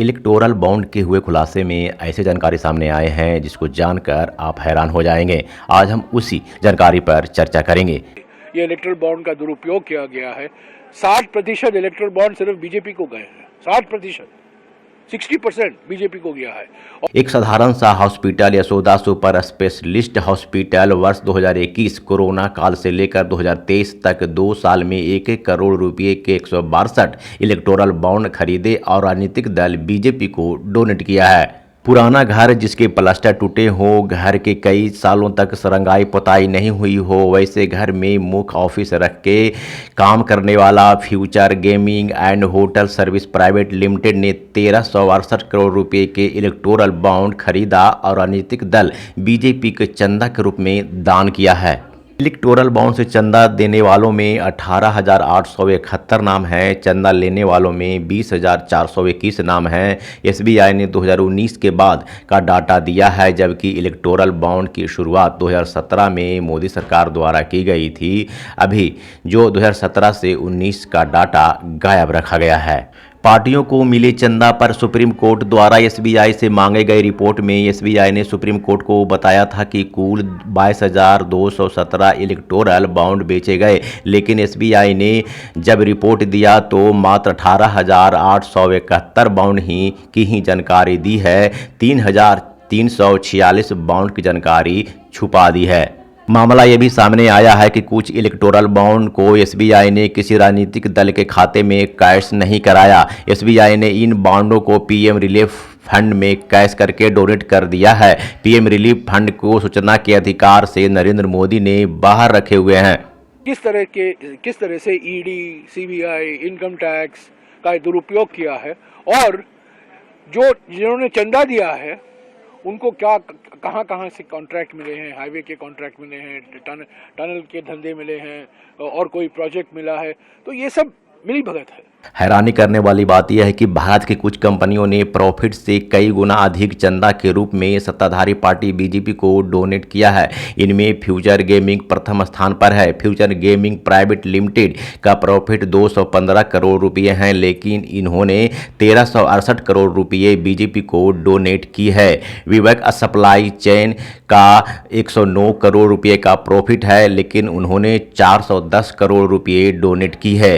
Electoral bond के हुए खुलासे में ऐसे जानकारी सामने आए हैं जिसको जानकर आप हैरान हो जाएंगे। आज हम उसी जानकारी पर चर्चा करेंगे। ये इलेक्टोरल बॉन्ड का दुरुपयोग किया गया है। 60% इलेक्टोरल बॉन्ड सिर्फ बीजेपी को गए हैं। 60%, 60% बीजेपी को गया है। एक साधारण सा hospital Yashoda super specialist hospital वर्ष 2021 कोरोना काल से लेकर 2023 तक 2 साल में 1-1 करोड़ रुपए के 162 इलेक्टोरल बॉन्ड खरीदे और राजनीतिक दल बीजेपी को डोनेट किया है। पुराना घर जिसके प्लास्टर टूटे हो, घर के कई सालों तक सरंगाई पुताई नहीं हुई हो, वैसे घर में मुख्य ऑफिस रख के काम करने वाला future gaming and hotel service private limited ने 1368 करोड़ रुपए के इलेक्टोरल बॉन्ड खरीदा और राजनीतिक दल बीजेपी के चंदा के रूप में दान किया है। इलेक्टोरल बॉन्ड से चंदा देने वालों में 18,871 नाम हैं, चंदा लेने वालों में 20,421 नाम हैं। एसबीआई ने 2019 के बाद का डाटा दिया है, जबकि इलेक्टोरल बॉन्ड की शुरुआत 2017 में मोदी सरकार द्वारा की गई थी। अभी जो 2017 से 19 का डाटा गायब रखा गया है। पार्टियों को मिले चंदा पर सुप्रीम कोर्ट द्वारा एसबीआई से मांगे गए रिपोर्ट में एसबीआई ने सुप्रीम कोर्ट को बताया था कि कुल 22,217 इलेक्टोरल बॉन्ड बेचे गए, लेकिन एसबीआई ने जब रिपोर्ट दिया तो मात्र 18,871 बॉन्ड की ही जानकारी दी है। 3,346 बॉन्ड की जानकारी छुपा दी है। मामला ये भी सामने आया है कि कुछ इलेक्टोरल बॉन्ड को एसबीआई ने किसी राजनीतिक दल के खाते में कैश नहीं कराया। एसबीआई ने इन बॉन्डों को पीएम रिलीफ फंड में कैश करके डोनेट कर दिया है। पीएम रिलीफ फंड को सूचना के अधिकार से नरेंद्र मोदी ने बाहर रखे हुए हैं। किस तरह से ईडी, सीबीआई, इनकम टैक्स का दुरुपयोग किया है और जिन्होंने चंदा दिया है उनको कहाँ से कॉन्ट्रैक्ट मिले हैं, हाईवे के कॉन्ट्रैक्ट मिले हैं, टनल के धंधे मिले हैं और कोई प्रोजेक्ट मिला है, तो ये सब मिली भगत है। हैरानी करने वाली बात यह है कि भारत की कुछ कंपनियों ने प्रॉफिट से कई गुना अधिक चंदा के रूप में सत्ताधारी पार्टी बीजेपी को डोनेट किया है। इनमें फ्यूचर गेमिंग प्रथम स्थान पर है। फ्यूचर गेमिंग प्राइवेट लिमिटेड का प्रॉफिट 215 करोड़ रुपये हैं, लेकिन इन्होंने 1368 करोड़ रुपये बीजेपी को डोनेट की है। विवेक सप्लाई चेन का 109 करोड़ रुपये का प्रॉफिट है, लेकिन उन्होंने 410 करोड़ रुपये डोनेट की है।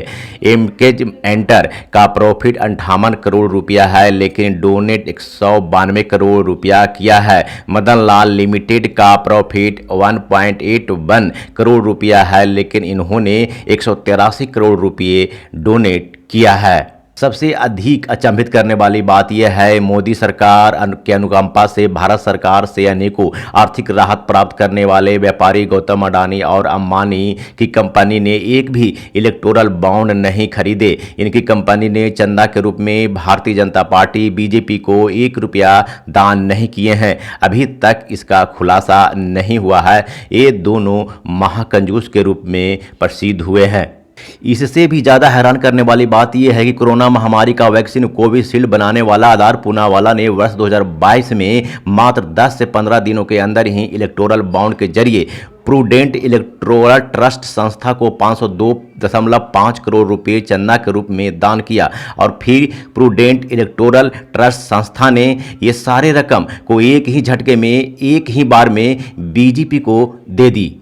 एमकेज एंटर का प्रॉफिट 58 करोड़ रुपया है, लेकिन डोनेट 192 करोड़ रुपया किया है। मदन लाल लिमिटेड का प्रॉफिट 1.81 करोड़ रुपया है, लेकिन इन्होंने 183 करोड़ रुपये डोनेट किया है। सबसे अधिक अचंभित करने वाली बात यह है, मोदी सरकार के अनुकंपा से भारत सरकार से अनेकों आर्थिक राहत प्राप्त करने वाले व्यापारी गौतम अडानी और अंबानी की कंपनी ने एक भी इलेक्टोरल बॉन्ड नहीं खरीदे। इनकी कंपनी ने चंदा के रूप में भारतीय जनता पार्टी बीजेपी को 1 रुपया दान नहीं किए हैं। अभी तक इसका खुलासा नहीं हुआ है। ये दोनों महाकंजूस के रूप में प्रसिद्ध हुए हैं। इससे भी ज़्यादा हैरान करने वाली बात यह है कि कोरोना महामारी का वैक्सीन कोविशील्ड बनाने वाला आधार पूनावाला ने वर्ष 2022 में मात्र 10 से 15 दिनों के अंदर ही इलेक्टोरल बॉन्ड के जरिए प्रूडेंट इलेक्टोरल ट्रस्ट संस्था को 502.5 करोड़ रुपए चंदा के रूप में दान किया और फिर प्रूडेंट इलेक्टोरल ट्रस्ट संस्था ने ये सारे रकम को एक ही झटके में, एक ही बार में बीजेपी को दे दी।